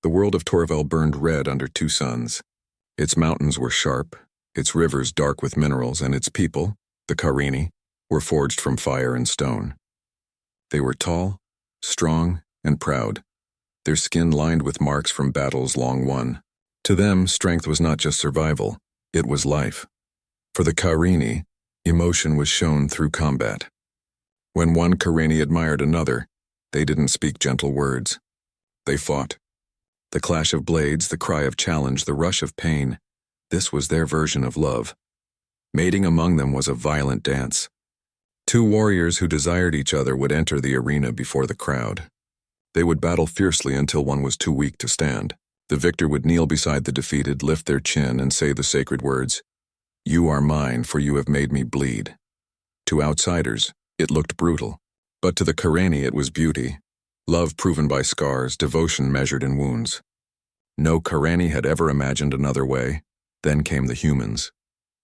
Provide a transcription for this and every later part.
The world of Torvel burned red under two suns. Its mountains were sharp, its rivers dark with minerals, and its people, the Karini, were forged from fire and stone. They were tall, strong, and proud, their skin lined with marks from battles long won. To them, strength was not just survival, it was life. For the Karini, emotion was shown through combat. When one Karini admired another, they didn't speak gentle words. They fought. The clash of blades, the cry of challenge, the rush of pain, this was their version of love. Mating among them was a violent dance. Two warriors who desired each other would enter the arena before the crowd. They would battle fiercely until one was too weak to stand. The victor would kneel beside the defeated, lift their chin, and say the sacred words, "You are mine, for you have made me bleed." To outsiders, it looked brutal. But to the Karini it was beauty. Love proven by scars, devotion measured in wounds. No Karini had ever imagined another way. Then came the humans.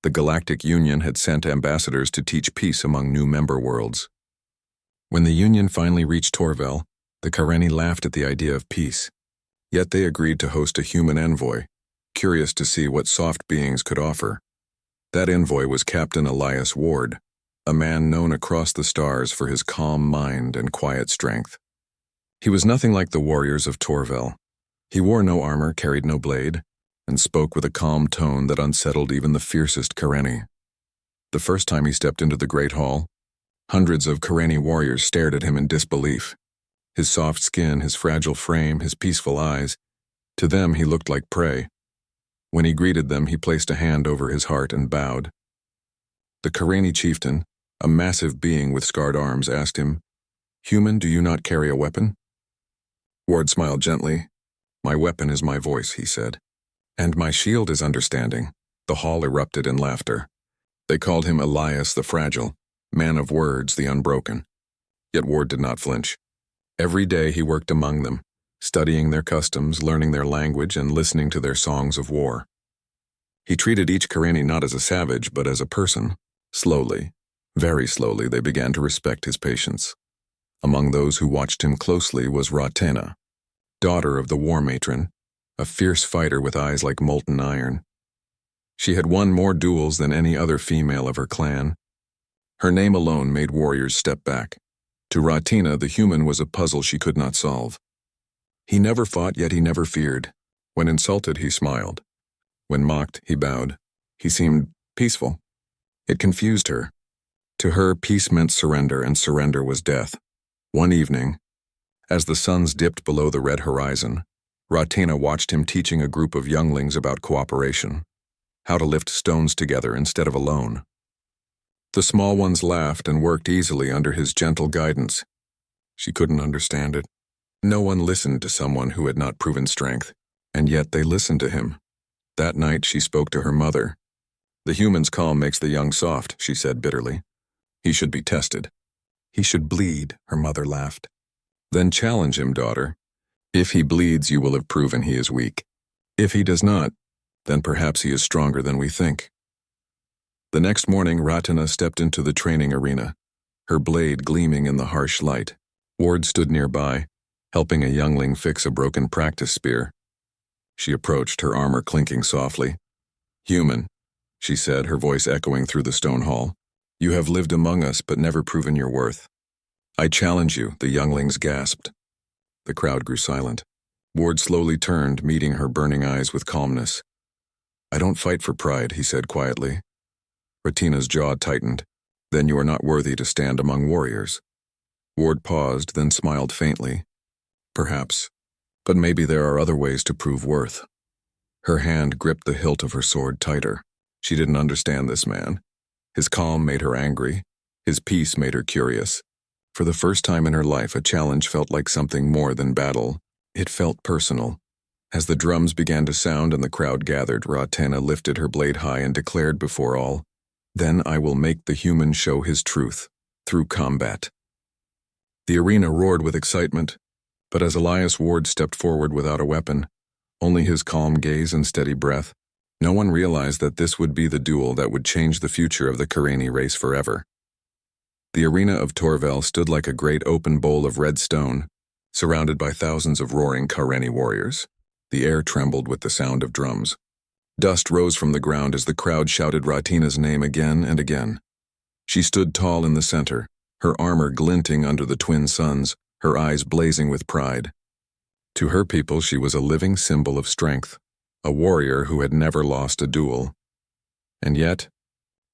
The Galactic Union had sent ambassadors to teach peace among new member worlds. When the Union finally reached Torvel, the Karini laughed at the idea of peace. Yet they agreed to host a human envoy, curious to see what soft beings could offer. That envoy was Captain Elias Ward, a man known across the stars for his calm mind and quiet strength. He was nothing like the warriors of Torvel. He wore no armor, carried no blade, and spoke with a calm tone that unsettled even the fiercest Karini. The first time he stepped into the Great Hall, hundreds of Karini warriors stared at him in disbelief. His soft skin, his fragile frame, his peaceful eyes, to them he looked like prey. When he greeted them, he placed a hand over his heart and bowed. The Karini chieftain, a massive being with scarred arms, asked him, "Human, do you not carry a weapon?" Ward smiled gently. "My weapon is my voice," he said. "And my shield is understanding." The hall erupted in laughter. They called him Elias the Fragile, man of words, the unbroken. Yet Ward did not flinch. Every day he worked among them, studying their customs, learning their language, and listening to their songs of war. He treated each Karini not as a savage, but as a person. Slowly, very slowly, they began to respect his patience. Among those who watched him closely was Ratena, daughter of the war matron, a fierce fighter with eyes like molten iron. She had won more duels than any other female of her clan. Her name alone made warriors step back. To Ratena, the human was a puzzle she could not solve. He never fought, yet he never feared. When insulted, he smiled. When mocked, he bowed. He seemed peaceful. It confused her. To her, peace meant surrender, and surrender was death. One evening, as the suns dipped below the red horizon, Ratena watched him teaching a group of younglings about cooperation, how to lift stones together instead of alone. The small ones laughed and worked easily under his gentle guidance. She couldn't understand it. No one listened to someone who had not proven strength, and yet they listened to him. That night she spoke to her mother. "The human's calm makes the young soft," she said bitterly. "He should be tested." "He should bleed," her mother laughed. "Then challenge him, daughter. If he bleeds, you will have proven he is weak. If he does not, then perhaps he is stronger than we think." The next morning, Ratena stepped into the training arena, her blade gleaming in the harsh light. Ward stood nearby, helping a youngling fix a broken practice spear. She approached, her armor clinking softly. "Human," she said, her voice echoing through the stone hall. "You have lived among us but never proven your worth." "I challenge you," the younglings gasped. The crowd grew silent. Ward slowly turned, meeting her burning eyes with calmness. "I don't fight for pride," he said quietly. Ratena's jaw tightened. "Then you are not worthy to stand among warriors." Ward paused, then smiled faintly. "Perhaps, but maybe there are other ways to prove worth." Her hand gripped the hilt of her sword tighter. She didn't understand this man. His calm made her angry. His peace made her curious. For the first time in her life, a challenge felt like something more than battle. It felt personal. As the drums began to sound and the crowd gathered, Ratena lifted her blade high and declared before all, "Then I will make the human show his truth, through combat." The arena roared with excitement, but as Elias Ward stepped forward without a weapon, only his calm gaze and steady breath, no one realized that this would be the duel that would change the future of the Karini race forever. The arena of Torvel stood like a great open bowl of red stone, surrounded by thousands of roaring Karini warriors. The air trembled with the sound of drums. Dust rose from the ground as the crowd shouted Ratina's name again and again. She stood tall in the center, her armor glinting under the twin suns, her eyes blazing with pride. To her people, she was a living symbol of strength, a warrior who had never lost a duel. And yet,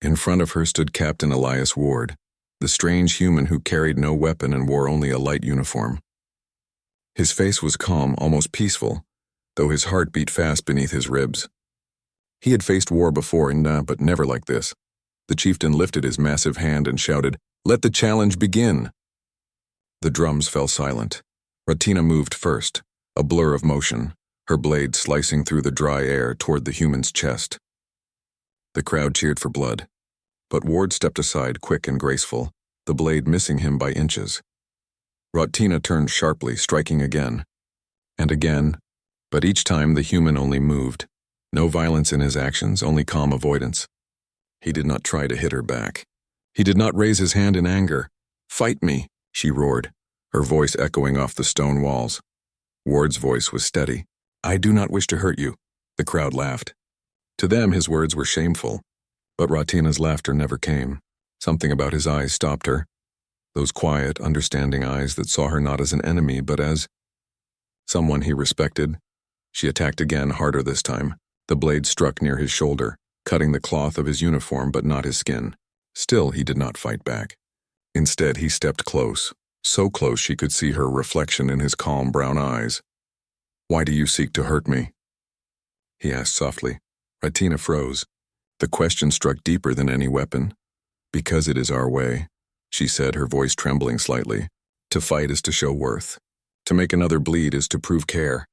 in front of her stood Captain Elias Ward, the strange human who carried no weapon and wore only a light uniform. His face was calm, almost peaceful, though his heart beat fast beneath his ribs. He had faced war before, but never like this. The chieftain lifted his massive hand and shouted, "Let the challenge begin!" The drums fell silent. Ratina moved first, a blur of motion, her blade slicing through the dry air toward the human's chest. The crowd cheered for blood, but Ward stepped aside, quick and graceful, the blade missing him by inches. Ratina turned sharply, striking again and again, but each time the human only moved. No violence in his actions, only calm avoidance. He did not try to hit her back. He did not raise his hand in anger. "Fight me," she roared, her voice echoing off the stone walls. Ward's voice was steady. "I do not wish to hurt you." The crowd laughed. To them, his words were shameful, but Ratina's laughter never came. Something about his eyes stopped her. Those quiet, understanding eyes that saw her not as an enemy, but as someone he respected. She attacked again, harder this time. The blade struck near his shoulder, cutting the cloth of his uniform but not his skin. Still, he did not fight back. Instead, he stepped close, so close she could see her reflection in his calm brown eyes. "Why do you seek to hurt me?" he asked softly. Ratina froze. The question struck deeper than any weapon. "Because it is our way," she said, her voice trembling slightly. "To fight is to show worth. To make another bleed is to prove care."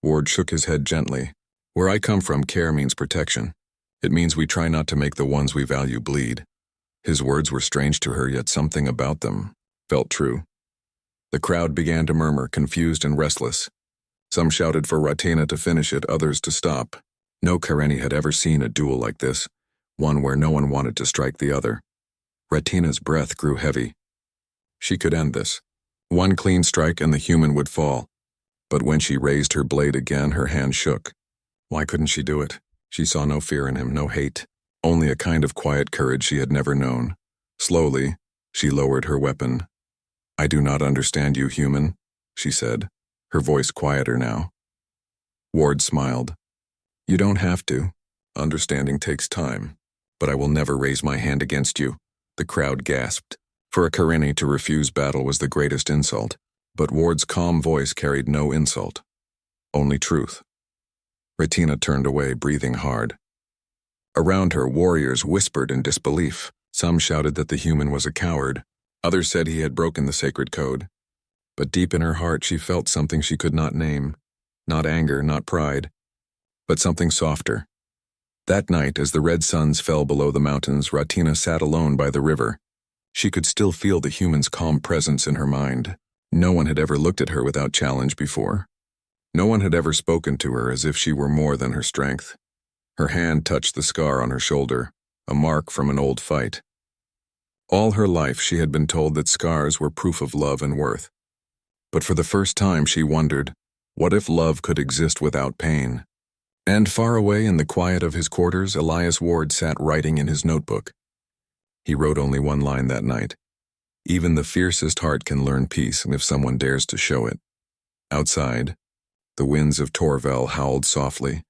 Ward shook his head gently. "Where I come from, care means protection. It means we try not to make the ones we value bleed." His words were strange to her, yet something about them felt true. The crowd began to murmur, confused and restless. Some shouted for Ratina to finish it, others to stop. No Karenni had ever seen a duel like this, one where no one wanted to strike the other. Ratina's breath grew heavy. She could end this. One clean strike and the human would fall. But when she raised her blade again, her hand shook. Why couldn't she do it? She saw no fear in him, no hate, only a kind of quiet courage she had never known. Slowly, she lowered her weapon. "I do not understand you, human," she said, her voice quieter now. Ward smiled. "You don't have to. Understanding takes time. But I will never raise my hand against you." The crowd gasped. For a Karenni to refuse battle was the greatest insult, but Ward's calm voice carried no insult, only truth. Ratina turned away, breathing hard. Around her, warriors whispered in disbelief. Some shouted that the human was a coward. Others said he had broken the sacred code. But deep in her heart, she felt something she could not name. Not anger, not pride, but something softer. That night, as the red suns fell below the mountains, Ratina sat alone by the river. She could still feel the human's calm presence in her mind. No one had ever looked at her without challenge before. No one had ever spoken to her as if she were more than her strength. Her hand touched the scar on her shoulder, a mark from an old fight. All her life she had been told that scars were proof of love and worth. But for the first time she wondered, what if love could exist without pain? And far away in the quiet of his quarters, Elias Ward sat writing in his notebook. He wrote only one line that night. Even the fiercest heart can learn peace if someone dares to show it. Outside, the winds of Torvel howled softly,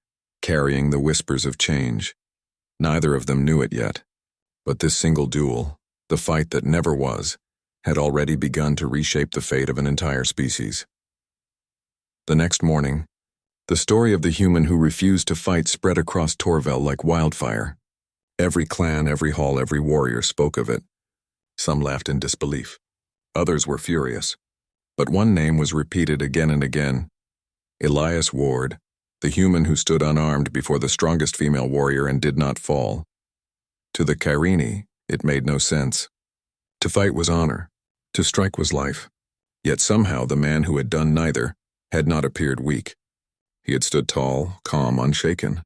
carrying the whispers of change. Neither of them knew it yet, but this single duel, the fight that never was, had already begun to reshape the fate of an entire species. The next morning, the story of the human who refused to fight spread across Torvel like wildfire. Every clan, every hall, every warrior spoke of it. Some laughed in disbelief. Others were furious. But one name was repeated again and again. Elias Ward, the human who stood unarmed before the strongest female warrior and did not fall. To the Karenni, it made no sense. To fight was honor. To strike was life. Yet somehow the man who had done neither had not appeared weak. He had stood tall, calm, unshaken.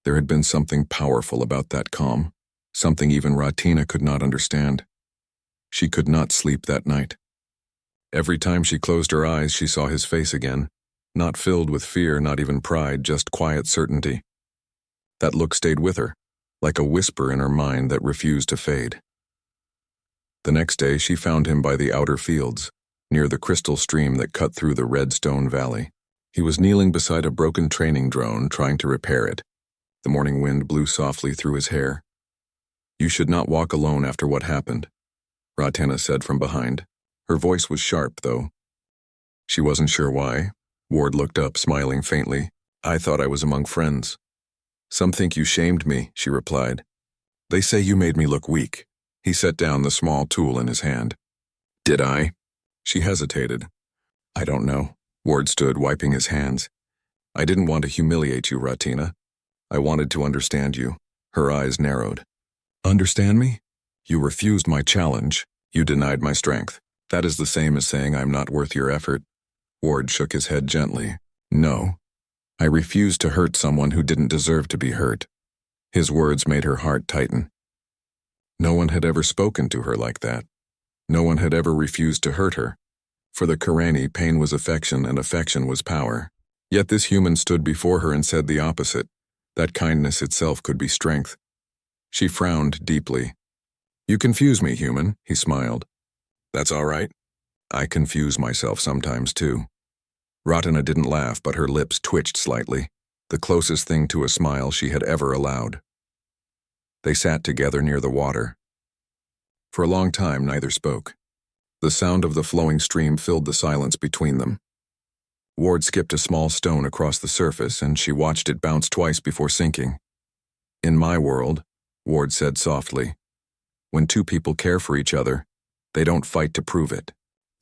There had been something powerful about that calm, something even Ratina could not understand. She could not sleep that night. Every time she closed her eyes, she saw his face again, not filled with fear, not even pride, just quiet certainty. That look stayed with her, like a whisper in her mind that refused to fade. The next day she found him by the outer fields, near the crystal stream that cut through the red stone valley. He was kneeling beside a broken training drone, trying to repair it. The morning wind blew softly through his hair. "You should not walk alone after what happened," Ratena said from behind. Her voice was sharp, though. She wasn't sure why. Ward looked up, smiling faintly. "I thought I was among friends." "Some think you shamed me," she replied. "They say you made me look weak." He set down the small tool in his hand. "Did I?" She hesitated. "I don't know." Ward stood, wiping his hands. "I didn't want to humiliate you, Ratena. I wanted to understand you." Her eyes narrowed. "Understand me? You refused my challenge. You denied my strength. That is the same as saying I'm not worth your effort." Ward shook his head gently. "No. I refused to hurt someone who didn't deserve to be hurt." His words made her heart tighten. No one had ever spoken to her like that. No one had ever refused to hurt her. For the Karani, pain was affection and affection was power. Yet this human stood before her and said the opposite, that kindness itself could be strength. She frowned deeply. "You confuse me, human," he smiled. "That's all right. I confuse myself sometimes, too." Ratena didn't laugh, but her lips twitched slightly, the closest thing to a smile she had ever allowed. They sat together near the water. For a long time, neither spoke. The sound of the flowing stream filled the silence between them. Ward skipped a small stone across the surface, and she watched it bounce twice before sinking. "In my world," Ward said softly, "when two people care for each other, they don't fight to prove it.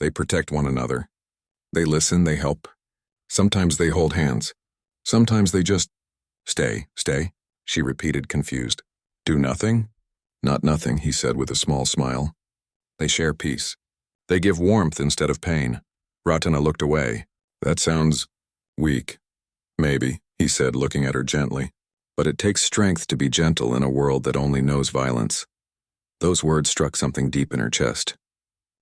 They protect one another. They listen, they help. Sometimes they hold hands. Sometimes they just stay," she repeated, confused. "Do nothing?" "Not nothing," he said with a small smile. "They share peace. They give warmth instead of pain." Ratena looked away. "That sounds weak." "Maybe," he said, looking at her gently. "But it takes strength to be gentle in a world that only knows violence." Those words struck something deep in her chest.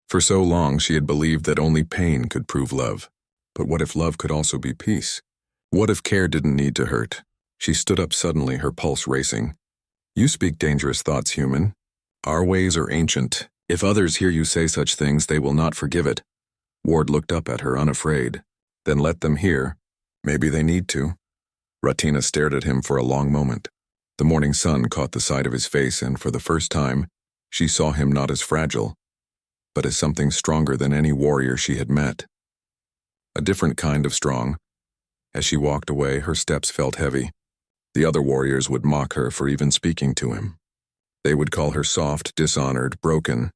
For so long she had believed that only pain could prove love. But what if love could also be peace? What if care didn't need to hurt? She stood up suddenly, her pulse racing. "You speak dangerous thoughts, human. Our ways are ancient. If others hear you say such things, they will not forgive it." Ward looked up at her, unafraid. "Then let them hear. Maybe they need to." Ratena stared at him for a long moment. The morning sun caught the side of his face, and for the first time, she saw him not as fragile, but as something stronger than any warrior she had met. A different kind of strong. As she walked away, her steps felt heavy. The other warriors would mock her for even speaking to him. They would call her soft, dishonored, broken.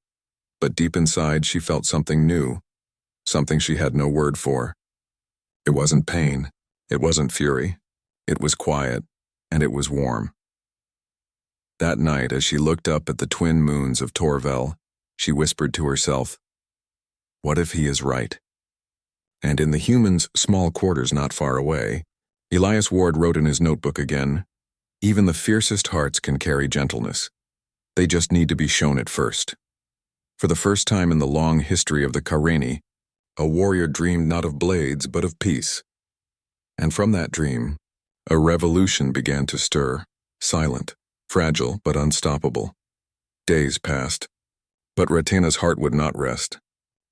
But deep inside, she felt something new, something she had no word for. It wasn't pain. It wasn't fury. It was quiet, and it was warm. That night, as she looked up at the twin moons of Torvel, she whispered to herself, "What if he is right?" And in the human's small quarters not far away, Elias Ward wrote in his notebook again, "Even the fiercest hearts can carry gentleness. They just need to be shown it first." For the first time in the long history of the Karani, a warrior dreamed not of blades but of peace. And from that dream, a revolution began to stir, silent, fragile but unstoppable. Days passed, but Ratena's heart would not rest.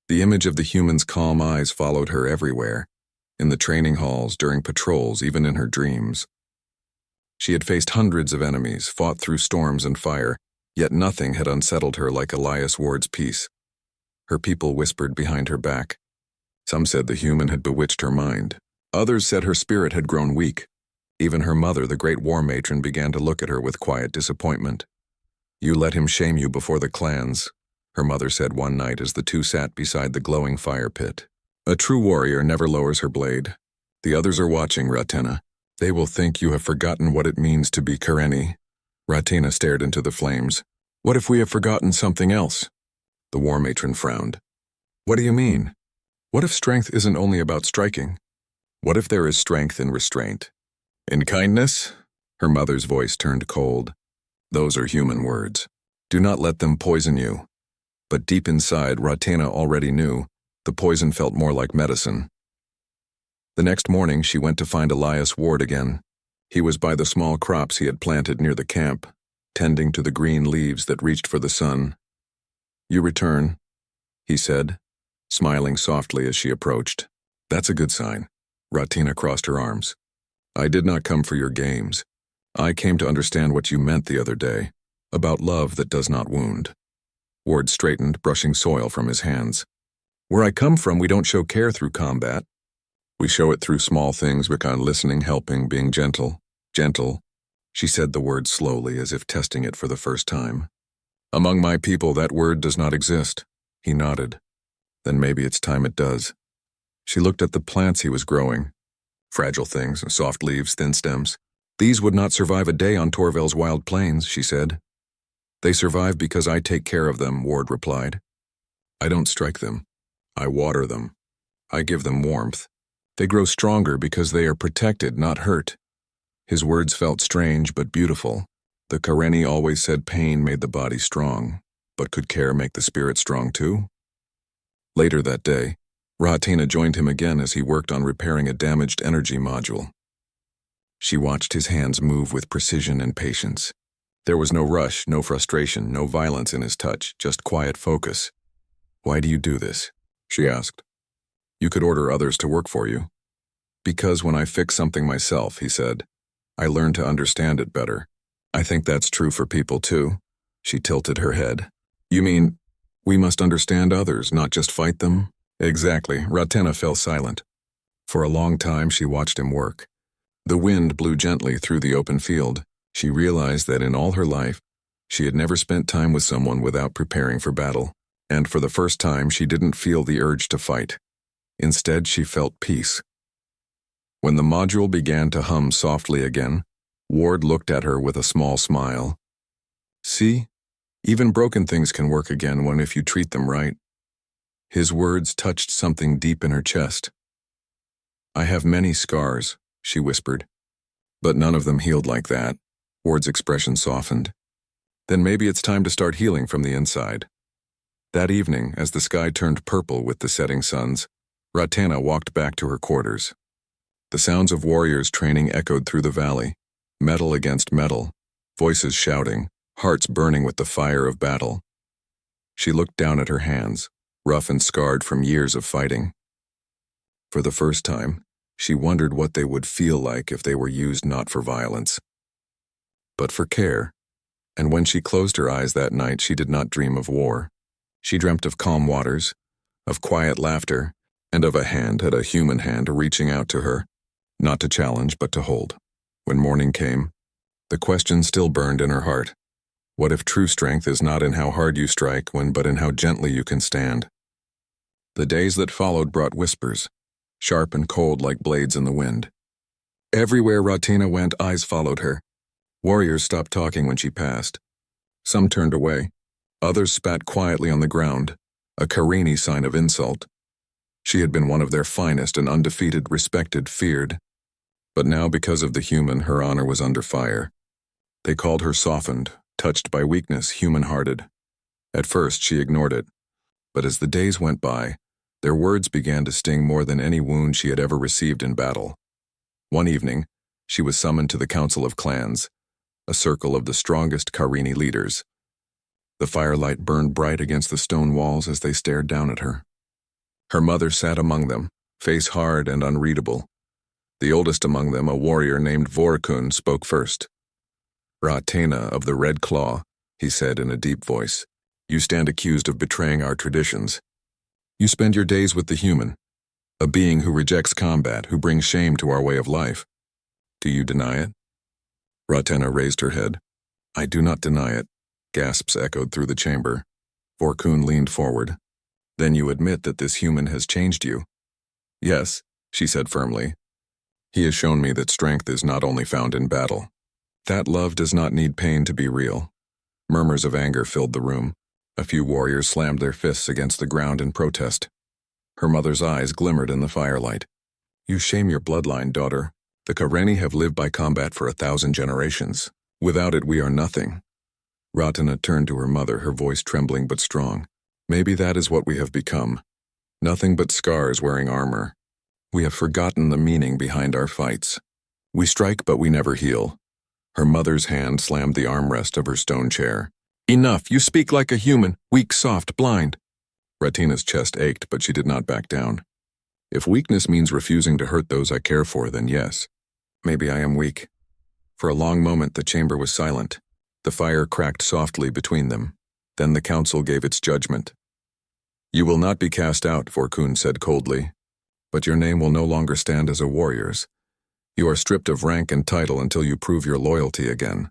The image of the human's calm eyes followed her everywhere, in the training halls, during patrols, even in her dreams. She had faced hundreds of enemies, fought through storms and fire, yet nothing had unsettled her like Elias Ward's peace. Her people whispered behind her back. Some said the human had bewitched her mind. Others said her spirit had grown weak. Even her mother, the great war matron, began to look at her with quiet disappointment. "You let him shame you before the clans," her mother said one night as the two sat beside the glowing fire pit. "A true warrior never lowers her blade. The others are watching, Ratena. They will think you have forgotten what it means to be Karani." Ratena stared into the flames. "What if we have forgotten something else?" The war matron frowned. "What do you mean? What if strength isn't only about striking? What if there is strength in restraint? In kindness?" Her mother's voice turned cold. "Those are human words. Do not let them poison you." But deep inside, Ratena already knew, the poison felt more like medicine. The next morning she went to find Elias Ward again. He was by the small crops he had planted near the camp, tending to the green leaves that reached for the sun. "You return," he said, smiling softly as she approached. "That's a good sign." Ratina crossed her arms. "I did not come for your games. I came to understand what you meant the other day, about love that does not wound." Ward straightened, brushing soil from his hands. "Where I come from, we don't show care through combat. We show it through small things, Rickon, listening, helping, being gentle. Gentle." She said the word slowly, as if testing it for the first time. "Among my people, that word does not exist." He nodded. "Then maybe it's time it does." She looked at the plants he was growing. Fragile things, soft leaves, thin stems. "These would not survive a day on Torvel's wild plains," she said. "They survive because I take care of them," Ward replied. "I don't strike them. I water them. I give them warmth. They grow stronger because they are protected, not hurt." His words felt strange but beautiful. The Karenni always said pain made the body strong, but could care make the spirit strong too? Later that day, Ratina joined him again as he worked on repairing a damaged energy module. She watched his hands move with precision and patience. There was no rush, no frustration, no violence in his touch, just quiet focus. "Why do you do this?" she asked. "You could order others to work for you." "Because when I fix something myself," he said, "I learn to understand it better. I think that's true for people too." She tilted her head. "You mean, we must understand others, not just fight them?" "Exactly." Ratina fell silent. For a long time she watched him work. The wind blew gently through the open field. She realized that in all her life, she had never spent time with someone without preparing for battle, and for the first time she didn't feel the urge to fight. Instead, she felt peace. When the module began to hum softly again, Ward looked at her with a small smile. "See? Even broken things can work again if you treat them right." His words touched something deep in her chest. "I have many scars," she whispered. "But none of them healed like that." Ward's expression softened. "Then maybe it's time to start healing from the inside." That evening, as the sky turned purple with the setting suns, Ratina walked back to her quarters. The sounds of warriors training echoed through the valley, metal against metal, voices shouting, hearts burning with the fire of battle. She looked down at her hands, rough and scarred from years of fighting. For the first time, she wondered what they would feel like if they were used not for violence, but for care. And when she closed her eyes that night, she did not dream of war. She dreamt of calm waters, of quiet laughter, and of a human hand reaching out to her, not to challenge but to hold. When morning came, the question still burned in her heart. What if true strength is not in how hard you strike but in how gently you can stand? The days that followed brought whispers, sharp and cold like blades in the wind. Everywhere Ratina went, eyes followed her. Warriors stopped talking when she passed. Some turned away. Others spat quietly on the ground, a Karenni sign of insult. She had been one of their finest and undefeated, respected, feared. But now, because of the human, her honor was under fire. They called her softened, touched by weakness, human-hearted. At first, she ignored it. But as the days went by, their words began to sting more than any wound she had ever received in battle. One evening, she was summoned to the Council of Clans, a circle of the strongest Karenni leaders. The firelight burned bright against the stone walls as they stared down at her. Her mother sat among them, face hard and unreadable. The oldest among them, a warrior named Vorkun, spoke first. "Ratina of the Red Claw," he said in a deep voice, "you stand accused of betraying our traditions. You spend your days with the human, a being who rejects combat, who brings shame to our way of life. Do you deny it?" Ratina raised her head. "I do not deny it." Gasps echoed through the chamber. Vorkun leaned forward. "Then you admit that this human has changed you?" "Yes," she said firmly. "He has shown me that strength is not only found in battle. That love does not need pain to be real." Murmurs of anger filled the room. A few warriors slammed their fists against the ground in protest. Her mother's eyes glimmered in the firelight. "You shame your bloodline, daughter. The Karenni have lived by combat for 1,000 generations. Without it, we are nothing." Ratina turned to her mother, her voice trembling but strong. "Maybe that is what we have become. Nothing but scars wearing armor. We have forgotten the meaning behind our fights. We strike, but we never heal. Her mother's hand slammed the armrest of her stone chair. Enough! You speak like a human, weak, soft, blind. Ratina's chest ached, but she did not back down. If weakness means refusing to hurt those I care for, then yes. Maybe I am weak. For a long moment the chamber was silent. The fire cracked softly between them. Then the council gave its judgment. You will not be cast out, Vorkun said coldly, but your name will no longer stand as a warrior's. You are stripped of rank and title until you prove your loyalty again.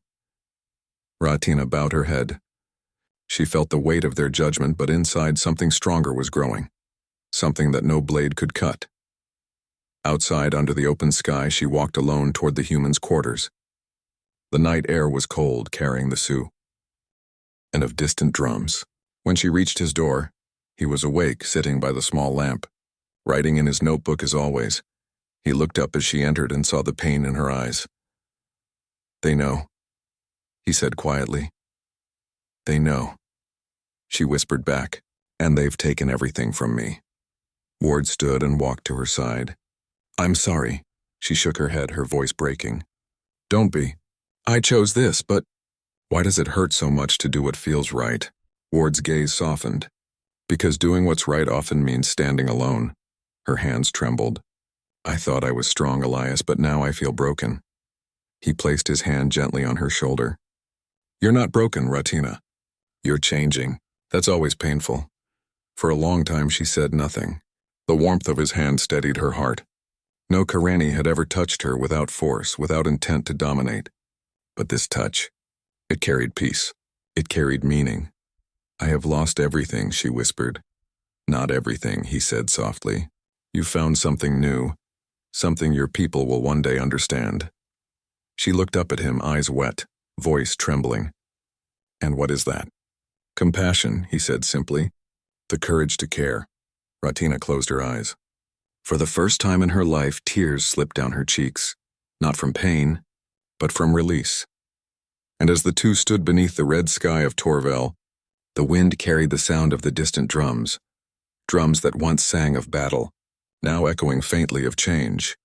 Ratina bowed her head. She felt the weight of their judgment, but inside something stronger was growing. Something that no blade could cut. Outside, under the open sky, she walked alone toward the humans' quarters. The night air was cold, carrying the Sioux, and of distant drums. When she reached his door, he was awake, sitting by the small lamp, writing in his notebook as always. He looked up as she entered and saw the pain in her eyes. They know, he said quietly. They know. She whispered back, and they've taken everything from me. Ward stood and walked to her side. I'm sorry. She shook her head, her voice breaking. Don't be. I chose this, but why does it hurt so much to do what feels right? Ward's gaze softened. Because doing what's right often means standing alone. Her hands trembled. I thought I was strong, Elias, but now I feel broken. He placed his hand gently on her shoulder. You're not broken, Ratina. You're changing. That's always painful. For a long time she said nothing. The warmth of his hand steadied her heart. No Karani had ever touched her without force, without intent to dominate. But this touch, it carried peace. It carried meaning. I have lost everything, she whispered. Not everything, he said softly. You found something new, something your people will one day understand. She looked up at him, eyes wet, voice trembling. And what is that? Compassion, he said simply. The courage to care. Ratina closed her eyes. For the first time in her life, tears slipped down her cheeks, not from pain, but from release. And as the two stood beneath the red sky of Torvel, the wind carried the sound of the distant drums, drums that once sang of battle, now echoing faintly of change.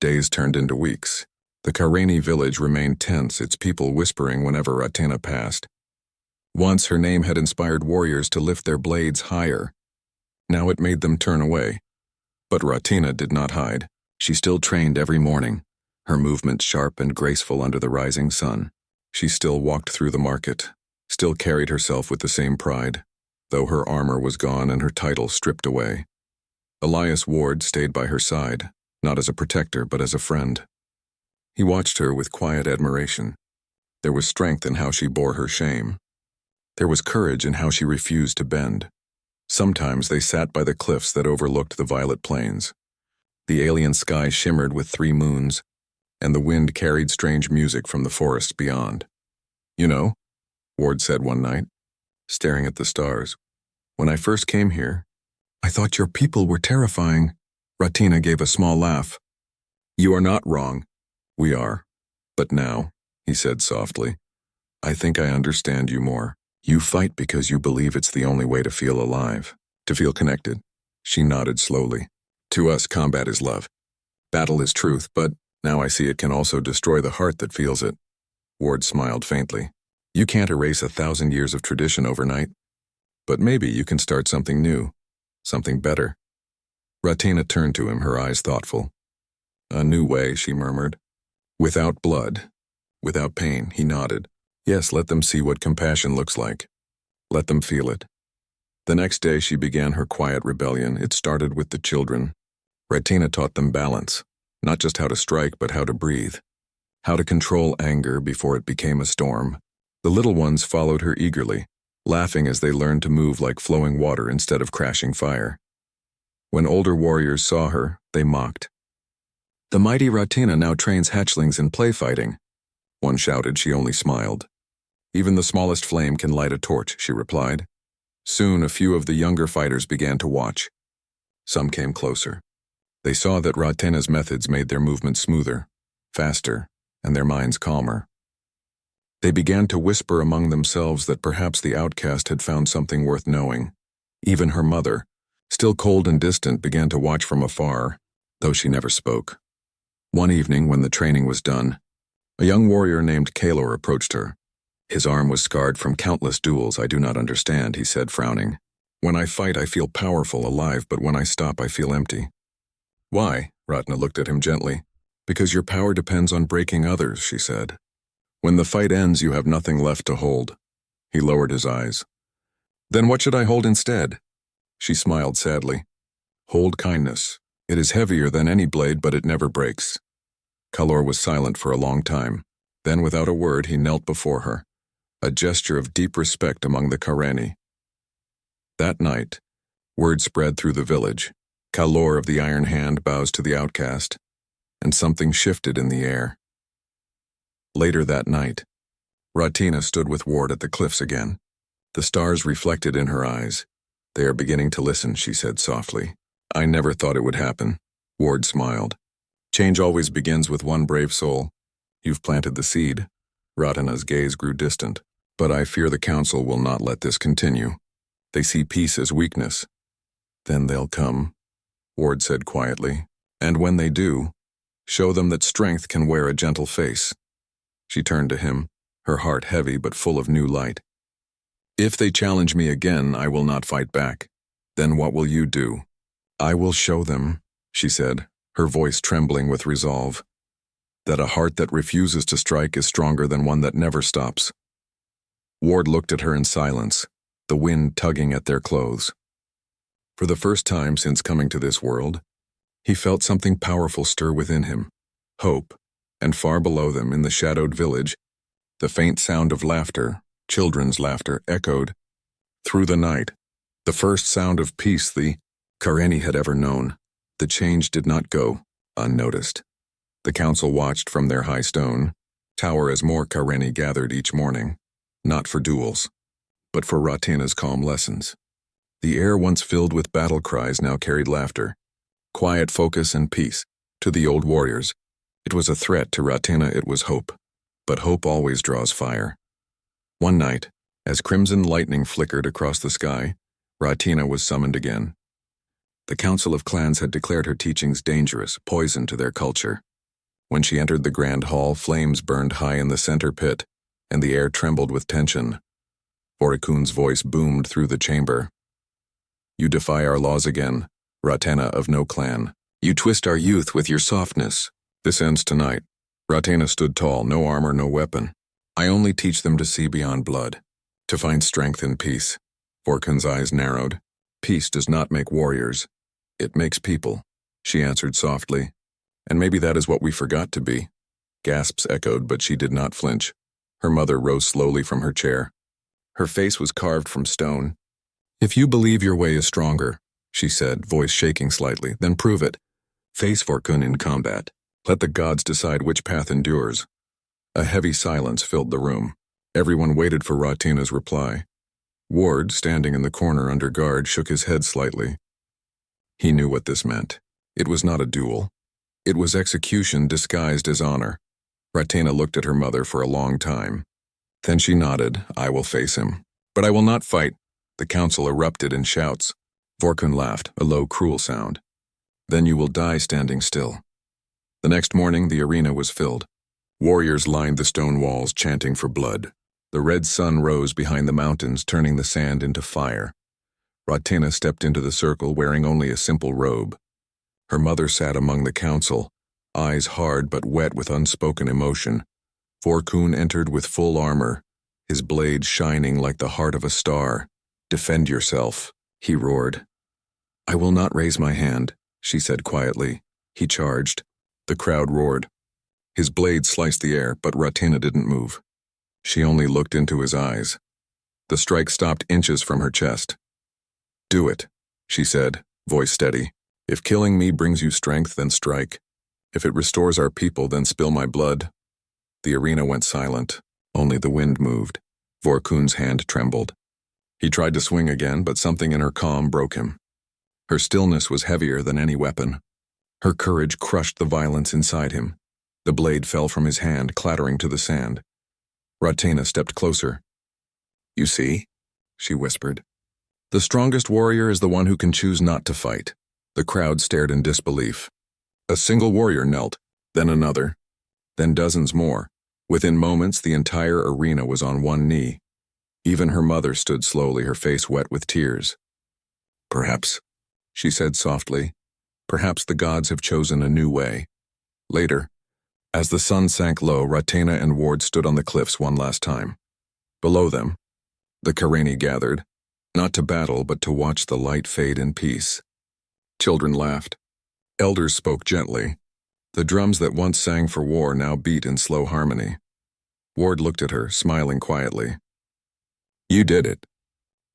Days turned into weeks. The Karani village remained tense, its people whispering whenever Ratina passed. Once her name had inspired warriors to lift their blades higher. Now it made them turn away. But Ratina did not hide. She still trained every morning, her movements sharp and graceful under the rising sun. She still walked through the market, still carried herself with the same pride, though her armor was gone and her title stripped away. Elias Ward stayed by her side, not as a protector but as a friend. He watched her with quiet admiration. There was strength in how she bore her shame. There was courage in how she refused to bend. Sometimes they sat by the cliffs that overlooked the violet plains. The alien sky shimmered with 3 moons, and the wind carried strange music from the forests beyond. You know, Ward said one night, staring at the stars, when I first came here, I thought your people were terrifying. Ratina gave a small laugh. You are not wrong. We are. But now, he said softly, I think I understand you more. You fight because you believe it's the only way to feel alive, to feel connected. She nodded slowly. To us, combat is love. Battle is truth, but now I see it can also destroy the heart that feels it. Ward smiled faintly. You can't erase 1,000 years of tradition overnight. But maybe you can start something new, something better. Ratina turned to him, her eyes thoughtful. A new way, she murmured. Without blood, without pain, he nodded. Yes, let them see what compassion looks like. Let them feel it. The next day she began her quiet rebellion. It started with the children. Ratina taught them balance, not just how to strike, but how to breathe, how to control anger before it became a storm. The little ones followed her eagerly, laughing as they learned to move like flowing water instead of crashing fire. When older warriors saw her, they mocked. The mighty Ratina now trains hatchlings in play fighting. One shouted, she only smiled. Even the smallest flame can light a torch, she replied. Soon a few of the younger fighters began to watch. Some came closer. They saw that Ratina's methods made their movements smoother, faster, and their minds calmer. They began to whisper among themselves that perhaps the outcast had found something worth knowing. Even her mother, still cold and distant, began to watch from afar, though she never spoke. One evening, when the training was done, a young warrior named Kalor approached her. His arm was scarred from countless duels I do not understand, he said, frowning. When I fight, I feel powerful, alive, but when I stop, I feel empty. Why? Ratna looked at him gently. Because your power depends on breaking others, she said. When the fight ends, you have nothing left to hold. He lowered his eyes. Then what should I hold instead? She smiled sadly. Hold kindness. It is heavier than any blade, but it never breaks. Kalor was silent for a long time. Then, without a word, he knelt before her, a gesture of deep respect among the Karani. That night, word spread through the village. Kalor of the Iron Hand bows to the outcast, and something shifted in the air. Later that night, Ratina stood with Ward at the cliffs again. The stars reflected in her eyes. They are beginning to listen, she said softly. I never thought it would happen. Ward smiled. Change always begins with one brave soul. You've planted the seed. Ratina's gaze grew distant. But I fear the council will not let this continue. They see peace as weakness. Then they'll come, Ward said quietly. And when they do, show them that strength can wear a gentle face. She turned to him, her heart heavy but full of new light. If they challenge me again, I will not fight back. Then what will you do? I will show them, she said, her voice trembling with resolve, that a heart that refuses to strike is stronger than one that never stops. Ward looked at her in silence, the wind tugging at their clothes. For the first time since coming to this world, he felt something powerful stir within him, hope, and far below them in the shadowed village, the faint sound of laughter, children's laughter, echoed through the night, the first sound of peace the Kareni had ever known. The change did not go unnoticed. The council watched from their high stone tower as more Kareni gathered each morning, not for duels, but for Ratina's calm lessons. The air once filled with battle cries now carried laughter, quiet focus and peace. To the old warriors, it was a threat. To Ratina, it was hope. But hope always draws fire. One night, as crimson lightning flickered across the sky, Ratina was summoned again. The Council of Clans had declared her teachings dangerous, poison to their culture. When she entered the grand hall, flames burned high in the center pit, and the air trembled with tension. Vorikun's voice boomed through the chamber. You defy our laws again, Ratena of no clan. You twist our youth with your softness. This ends tonight. Ratena stood tall, no armor, no weapon. I only teach them to see beyond blood, to find strength in peace. Vorkun's eyes narrowed. Peace does not make warriors. It makes people, she answered softly. And maybe that is what we forgot to be. Gasps echoed, but she did not flinch. Her mother rose slowly from her chair. Her face was carved from stone. If you believe your way is stronger, she said, voice shaking slightly, then prove it. Face Vorkun in combat. Let the gods decide which path endures. A heavy silence filled the room. Everyone waited for Ratina's reply. Ward, standing in the corner under guard, shook his head slightly. He knew what this meant. It was not a duel. It was execution disguised as honor. Ratina looked at her mother for a long time. Then she nodded. I will face him. But I will not fight. The council erupted in shouts. Vorkun laughed, a low, cruel sound. Then you will die standing still. The next morning, the arena was filled. Warriors lined the stone walls, chanting for blood. The red sun rose behind the mountains, turning the sand into fire. Ratina stepped into the circle, wearing only a simple robe. Her mother sat among the council, eyes hard but wet with unspoken emotion. Vorkun entered with full armor, his blade shining like the heart of a star. Defend yourself, he roared. I will not raise my hand, she said quietly. He charged. The crowd roared. His blade sliced the air, but Ratina didn't move. She only looked into his eyes. The strike stopped inches from her chest. Do it, she said, voice steady. If killing me brings you strength, then strike. If it restores our people, then spill my blood. The arena went silent. Only the wind moved. Vorkun's hand trembled. He tried to swing again, but something in her calm broke him. Her stillness was heavier than any weapon. Her courage crushed the violence inside him. The blade fell from his hand, clattering to the sand. Ratina stepped closer. You see, she whispered. The strongest warrior is the one who can choose not to fight. The crowd stared in disbelief. A single warrior knelt, then another, then dozens more. Within moments, the entire arena was on one knee. Even her mother stood slowly, her face wet with tears. Perhaps, she said softly, perhaps the gods have chosen a new way. Later, as the sun sank low, Ratena and Ward stood on the cliffs one last time. Below them, the Karenni gathered, not to battle but to watch the light fade in peace. Children laughed. Elders spoke gently. The drums that once sang for war now beat in slow harmony. Ward looked at her, smiling quietly. You did it.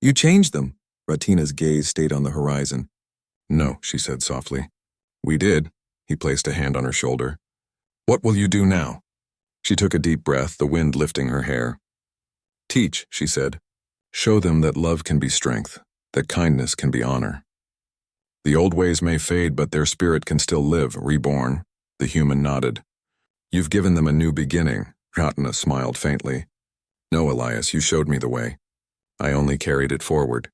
You changed them. Ratena's gaze stayed on the horizon. No, she said softly. We did. He placed a hand on her shoulder. What will you do now? She took a deep breath, the wind lifting her hair. Teach, she said. Show them that love can be strength, that kindness can be honor. The old ways may fade, but their spirit can still live, reborn. The human nodded. You've given them a new beginning. Ratena smiled faintly. No, Elias, you showed me the way. I only carried it forward.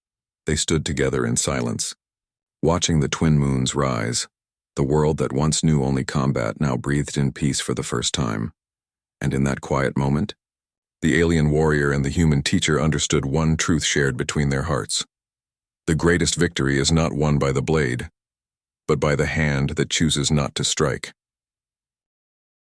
They stood together in silence, watching the twin moons rise. The world that once knew only combat now breathed in peace for the first time. And in that quiet moment, the alien warrior and the human teacher understood one truth shared between their hearts. The greatest victory is not won by the blade, but by the hand that chooses not to strike.